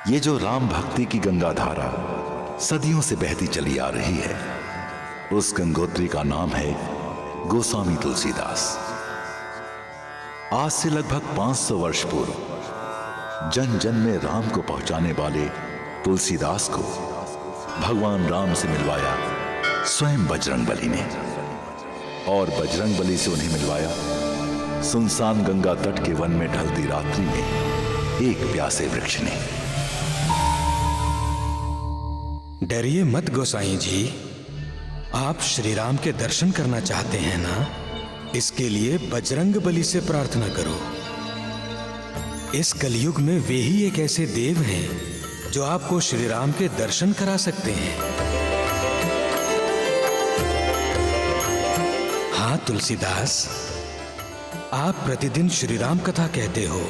ये जो राम भक्ति की गंगा धारा सदियों से बहती चली आ रही है, उस गंगोत्री का नाम है गोस्वामी तुलसीदास। आज से लगभग 500 वर्ष पूर्व जन जन में राम को पहुंचाने वाले तुलसीदास को भगवान राम से मिलवाया स्वयं बजरंगबली ने, और बजरंगबली से उन्हें मिलवाया सुनसान गंगा तट के वन में ढलती रात्रि में एक प्यासे वृक्ष ने। डरिए मत गोसाई जी, आप श्री राम के दर्शन करना चाहते हैं ना? इसके लिए बजरंगबली से प्रार्थना करो। इस कलयुग में वे ही एक ऐसे देव हैं जो आपको श्री राम के दर्शन करा सकते हैं। हाँ तुलसीदास, आप प्रतिदिन श्री राम कथा कहते हो।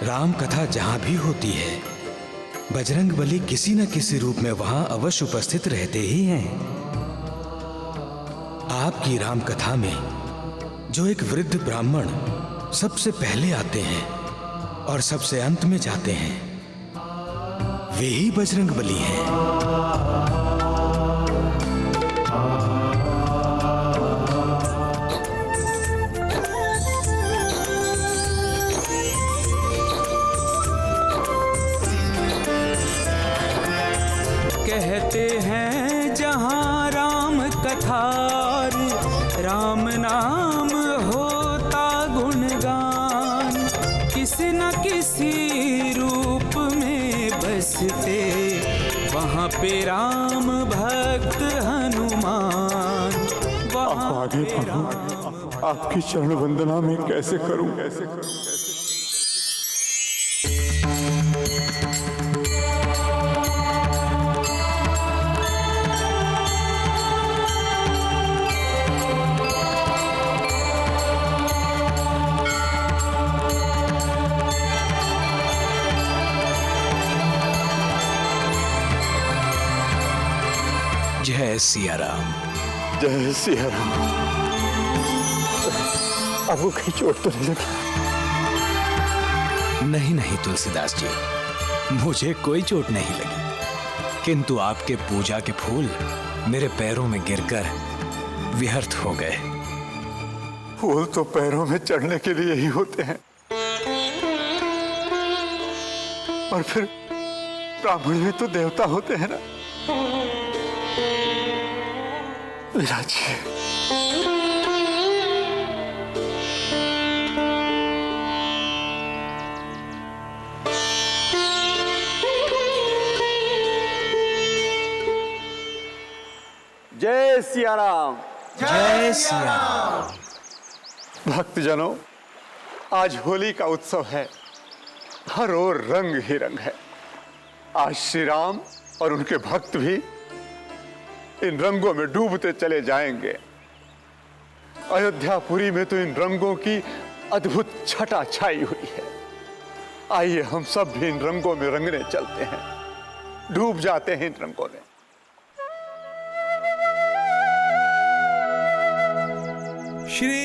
राम कथा जहां भी होती है, बजरंगबली किसी न किसी रूप में वहां अवश्य उपस्थित रहते ही हैं। आपकी राम कथा में जो एक वृद्ध ब्राह्मण सबसे पहले आते हैं और सबसे अंत में जाते हैं, वे ही बजरंगबली हैं। कहते हैं जहाँ राम कथार, राम नाम होता गुणगान। किसी न किसी रूप में बसते वहाँ पे राम भक्त हनुमान। आप आगे बढ़ो, आपकी चरण वंदना में कैसे करूं? जय सिया राम। जय सिया राम। आपको कहीं चोट तो नहीं लगी? नहीं नहीं तुलसीदास जी, मुझे कोई चोट नहीं लगी, किंतु आपके पूजा के फूल मेरे पैरों में गिरकर व्यर्थ हो गए। फूल तो पैरों में चढ़ने के लिए ही होते हैं, और फिर ब्राह्मण में तो देवता होते हैं ना। विराज जी, जय सिया राम। जय सिया राम। भक्तजनों, आज होली का उत्सव है। हर ओर रंग ही रंग है। आज श्री राम और उनके भक्त भी इन रंगों में डूबते चले जाएंगे। अयोध्यापुरी में तो इन रंगों की अद्भुत छटा छाई हुई है। आइए हम सब भी इन रंगों में रंगने चलते हैं, डूब जाते हैं इन रंगों में। श्री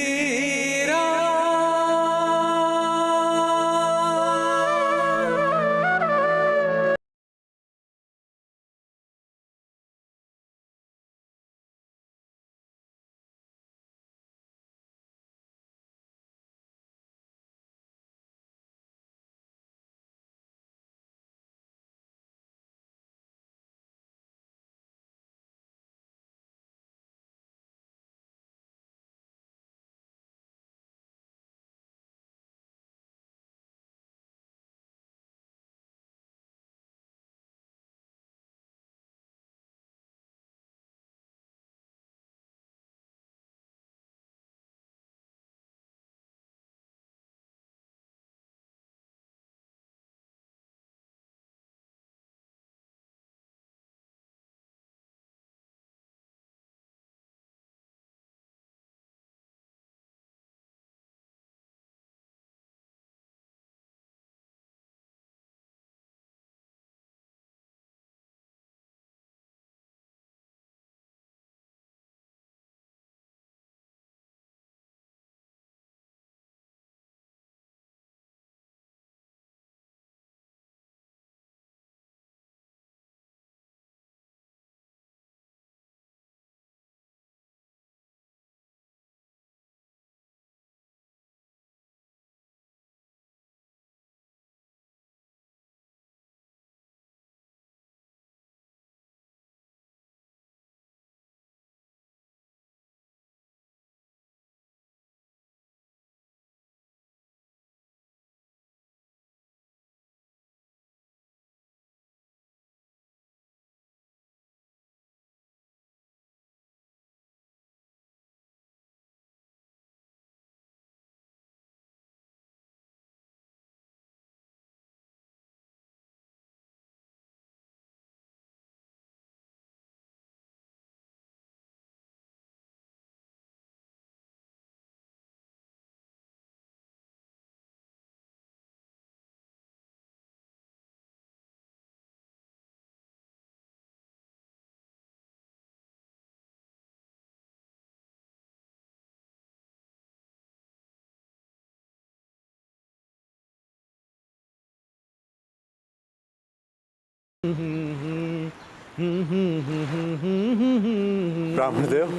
ब्राह्मण देव,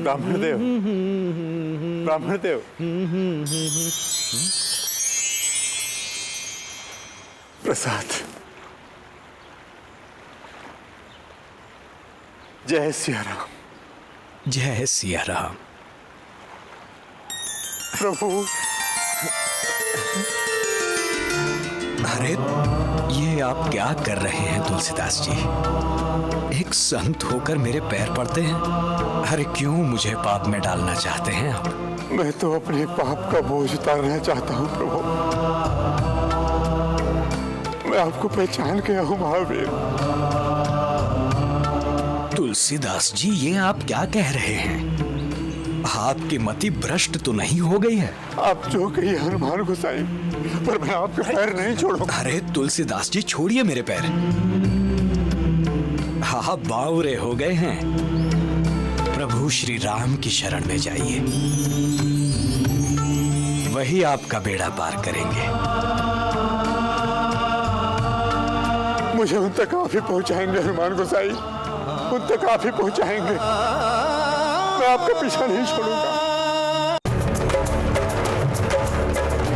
ब्राह्मण देव, ब्राह्मण देव। प्रसाद। जय सिया राम। जय सिया राम। प्रभु। अरे ये आप क्या कर रहे हैं तुलसीदास जी? एक संत होकर मेरे पैर पड़ते हैं। अरे क्यों मुझे पाप में डालना चाहते हैं आप? मैं तो अपने पाप का बोझ उतारना चाहता हूँ प्रभु। मैं आपको पहचान गया हूँ महावीर। तुलसीदास जी ये आप क्या कह रहे हैं? आपकी मति भ्रष्ट तो नहीं हो गई है? आप जो कहिए हनुमान गोसाई, पर मैं आपके पैर नहीं छोड़ूंगा। अरे तुलसीदास जी छोड़िए मेरे पैर। आप बावरे हो गए हैं। प्रभु श्री राम की शरण में जाइए, वही आपका बेड़ा पार करेंगे। मुझे उन तक आप ही पहुंचाएंगे हनुमान गोसाई, उन तक आप ही पहुंचाएंगे। मैं आपका पीछा नहीं छोड़ूंगा।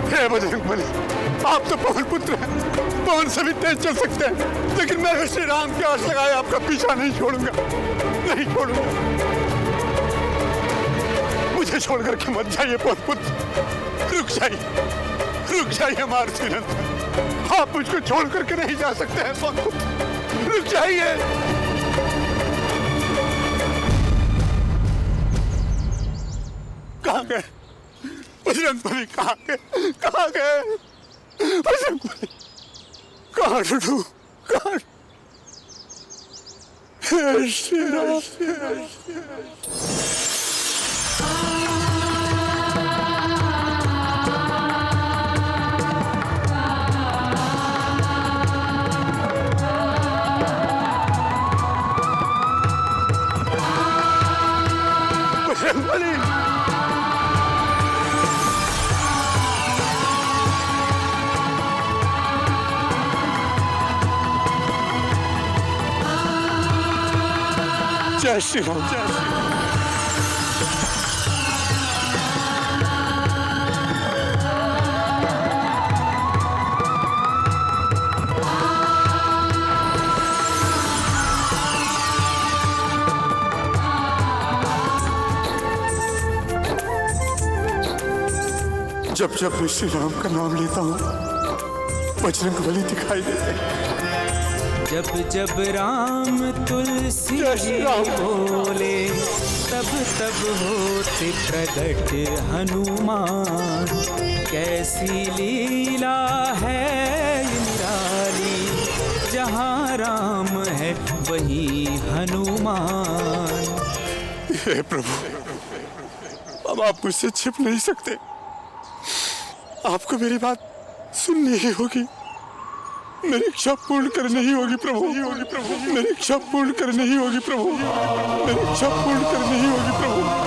हे बजरंगबली, आप तो पवन पुत्र हैं, पवन से भी तेज चल सकते हैं, लेकिन मैं श्री राम की आस लगाए आपका पीछा नहीं छोड़ूंगा, नहीं छोड़ूंगा। मुझे छोड़कर के मत जाइए पवन पुत्र, रुक जाइए मारुतिनंदन। आप मुझको छोड़ करके नहीं जा सकते हैं पवन पुत्र, रुक जाइए। कहाँ गए बजरंगबली? कहाँ गए बजरंगबली? कहाँ ढूंढूं? कहाँ? हे श्री राम। बजरंगबली। जय श्री राम, जय श्री राम। जब जब मैं श्री राम का नाम लेता हूँ, बजरंगबली दिखाई देते हैं। जब जब राम तुलसी बोले, तब तब होते प्रगट हनुमान। कैसी लीला है निराली, जहाँ राम है वहीं हनुमान। हे प्रभु, अब आप मुझसे छिप नहीं सकते। आपको मेरी बात सुननी ही होगी। मेरी इच्छा पूर्ण करनी ही होगी प्रभु। मेरी इच्छा पूर्ण करनी ही होगी प्रभु। मेरी इच्छा पूर्ण करनी ही होगी प्रभु।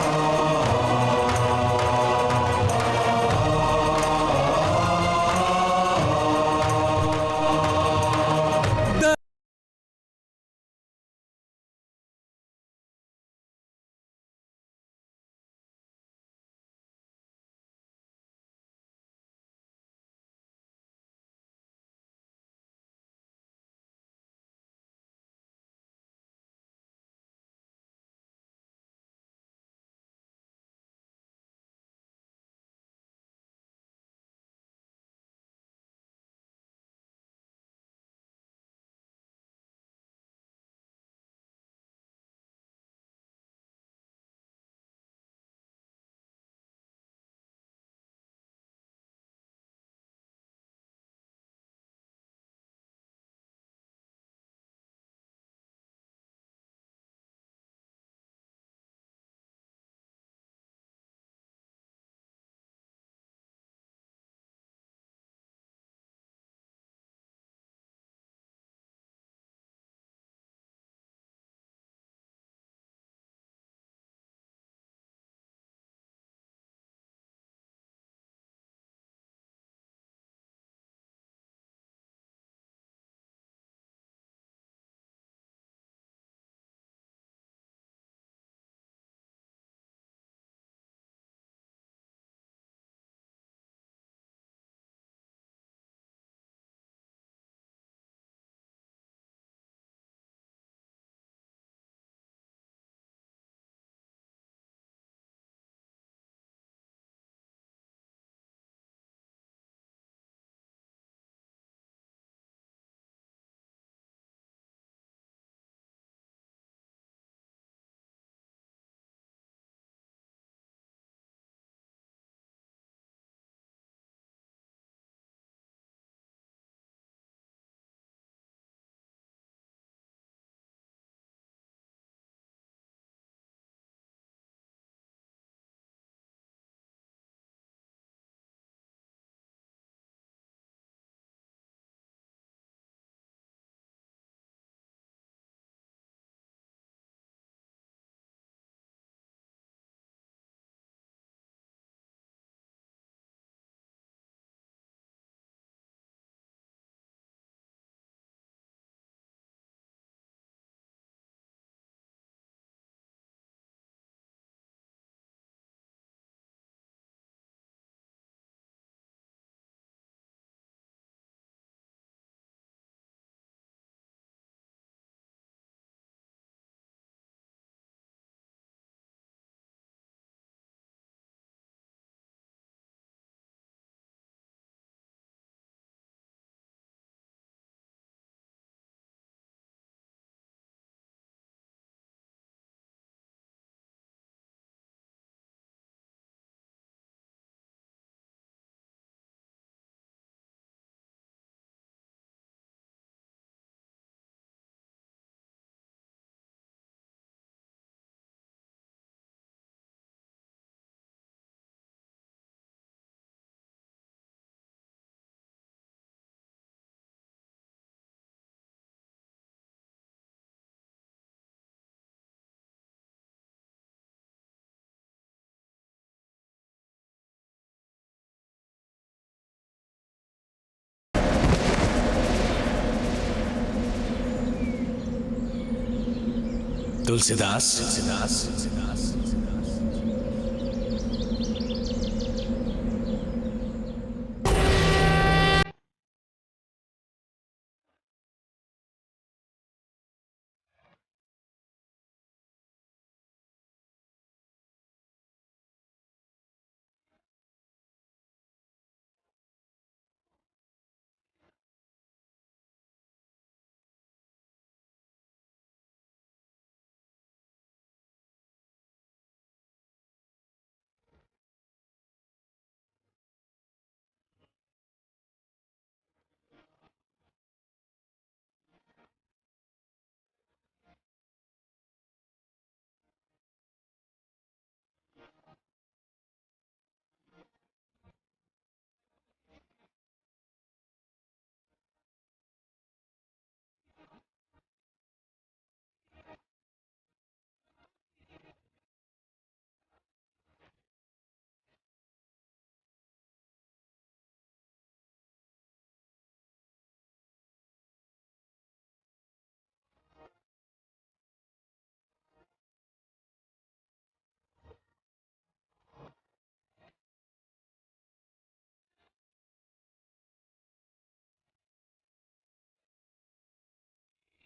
तुलसीदास,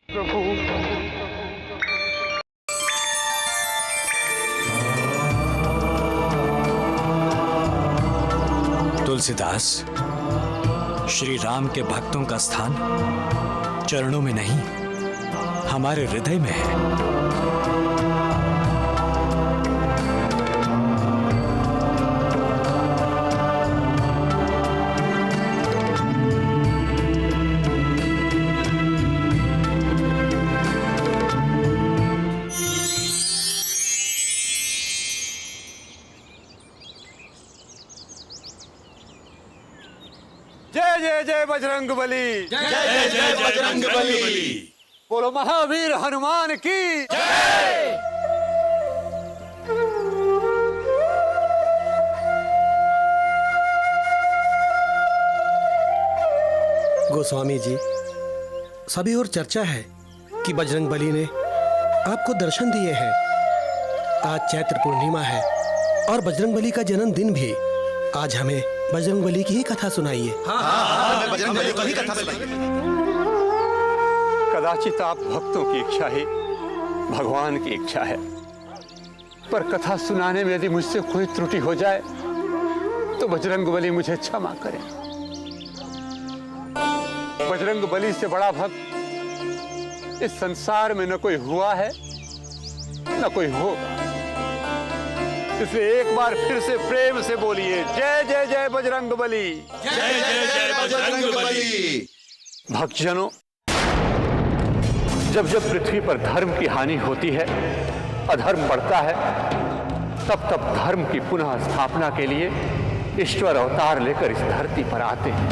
प्रभु। तुलसीदास, श्री राम के भक्तों का स्थान चरणों में नहीं, हमारे हृदय में है। जय जय जय बजरंगबली। जय जय जय बजरंगबली। बोलो महावीर हनुमान की जय। गोस्वामी जी, सभी और चर्चा है कि बजरंगबली ने आपको दर्शन दिए हैं। आज चैत्र पूर्णिमा है और बजरंगबली का जन्मदिन भी। आज हमें बजरंगबली की ही कथा सुनाइए। हाँ, बजरंगबली की ही कथा सुनाइए। कदाचित आप भक्तों की इच्छा ही भगवान की इच्छा है, पर कथा सुनाने में यदि मुझसे कोई त्रुटि हो जाए तो बजरंगबली मुझे क्षमा करें। बजरंगबली से बड़ा भक्त इस संसार में न कोई हुआ है न कोई होगा। इसलिए एक बार फिर से प्रेम से बोलिए, जय जय जय बजरंगबली। जय जय जय बजरंगबली। भक्तजनों, जब जब पृथ्वी पर धर्म की हानि होती है, अधर्म बढ़ता है, तब तब धर्म की पुनः स्थापना के लिए ईश्वर अवतार लेकर इस धरती पर आते हैं।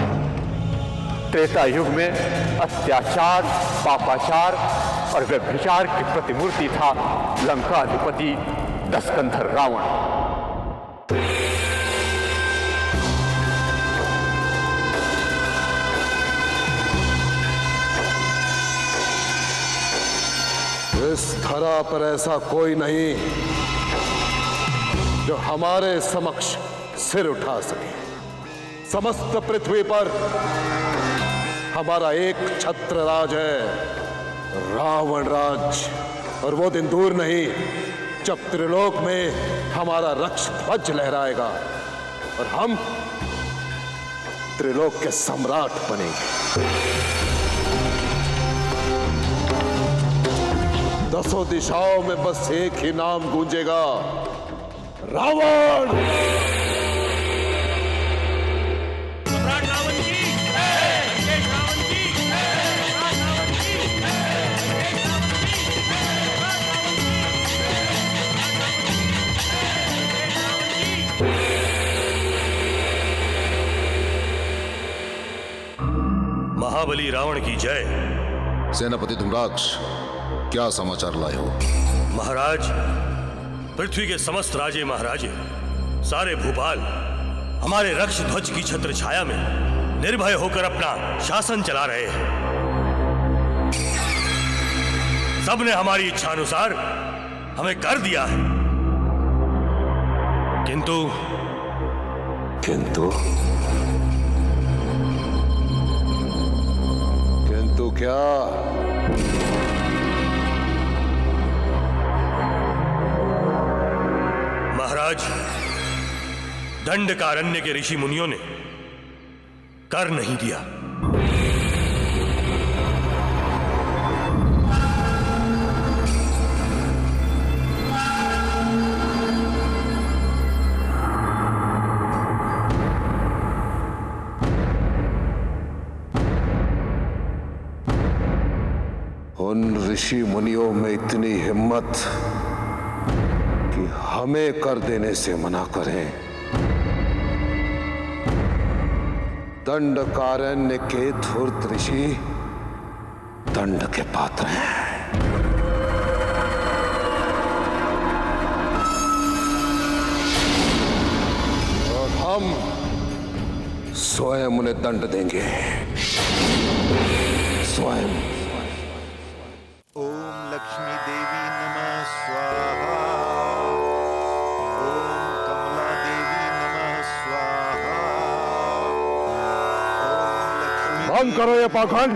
त्रेता युग में अत्याचार, पापाचार और व्यभिचार की प्रतिमूर्ति था लंकाधिपति दशकंधर रावण। इस धरा पर ऐसा कोई नहीं जो हमारे समक्ष सिर उठा सके। समस्त पृथ्वी पर हमारा एक छत्र राज है, रावण राज। और वो दिन दूर नहीं जब त्रिलोक में हमारा रक्ष ध्वज लहराएगा और हम त्रिलोक के सम्राट बनेंगे। दसों दिशाओं में बस एक ही नाम गूंजेगा, रावण। महाबली रावण की जय। सेनापति धूम्राक्ष, क्या समाचार लाए हो? महाराज, पृथ्वी के समस्त राजे महाराजे, सारे भूपाल हमारे रक्ष ध्वज की छत्र छाया में निर्भय होकर अपना शासन चला रहे हैं। सबने हमारी इच्छा अनुसार हमें कर दिया है, किंतु किंतु किंतु क्या? महाराज, दंडकारण्य के ऋषि मुनियों ने कर नहीं दिया। उन ऋषि मुनियों में इतनी हिम्मत कि हमें कर देने से मना करें। दंडकारण्य के धूर्त ऋषि दंड के पात्र हैं और हम स्वयं उन्हें दंड देंगे, स्वयं। ओम लक्ष्मी देवी नमः स्वाहा। ओम कमला देवी नमः स्वाहा। ओम लक्ष्मी बंद करो ये पाखंड।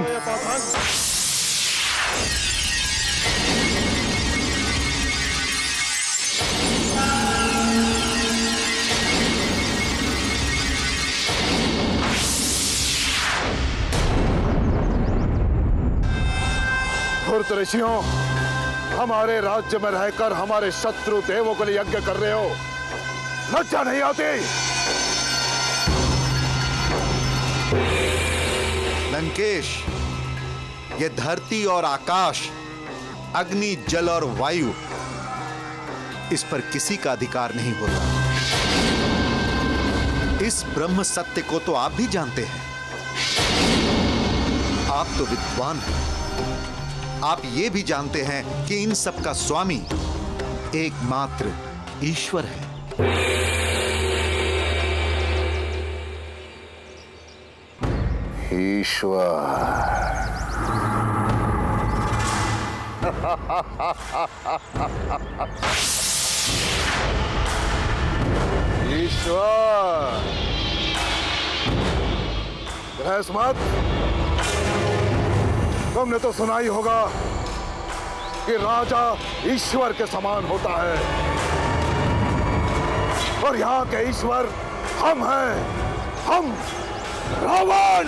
धूर्त ऋषियों, हमारे राज्य में रहकर हमारे शत्रु देवों के लिए यज्ञ कर रहे हो, लज्जा नहीं आती? लंकेश, ये धरती और आकाश, अग्नि, जल और वायु, इस पर किसी का अधिकार नहीं होता। इस ब्रह्म सत्य को तो आप भी जानते हैं। आप तो विद्वान हैं। आप ये भी जानते हैं कि इन सब का स्वामी एकमात्र ईश्वर है। ईश्वर। ईश्वर। बहस मत। तुमने तो सुना ही होगा कि राजा ईश्वर के समान होता है, और यहाँ के ईश्वर हम हैं, हम रावण।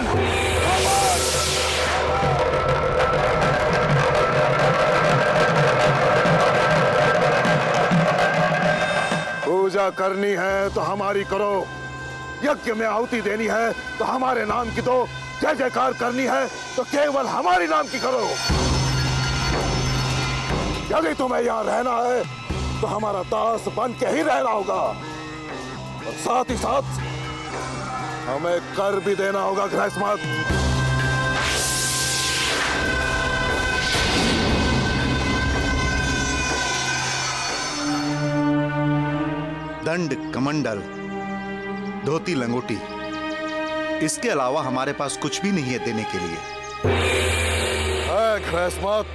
पूजा करनी है तो हमारी करो, यज्ञ में आहुति देनी है तो हमारे नाम की दो, जय जयकार करनी है तो केवल हमारी नाम की करो। यदि तुम्हें यहाँ रहना है तो हमारा दास बन के ही रहना होगा, और साथ ही साथ हमें कर भी देना होगा। गृहस्मत। दंड, कमंडल, धोती, लंगोटी, इसके अलावा हमारे पास कुछ भी नहीं है देने के लिए। गृहस्मत,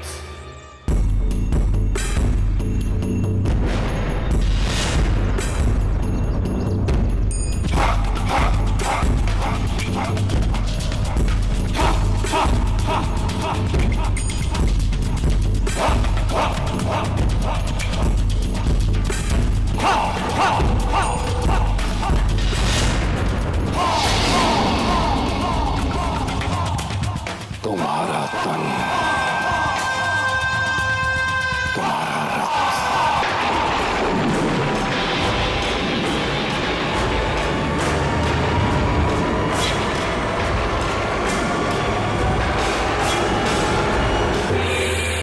तुम्हारा तन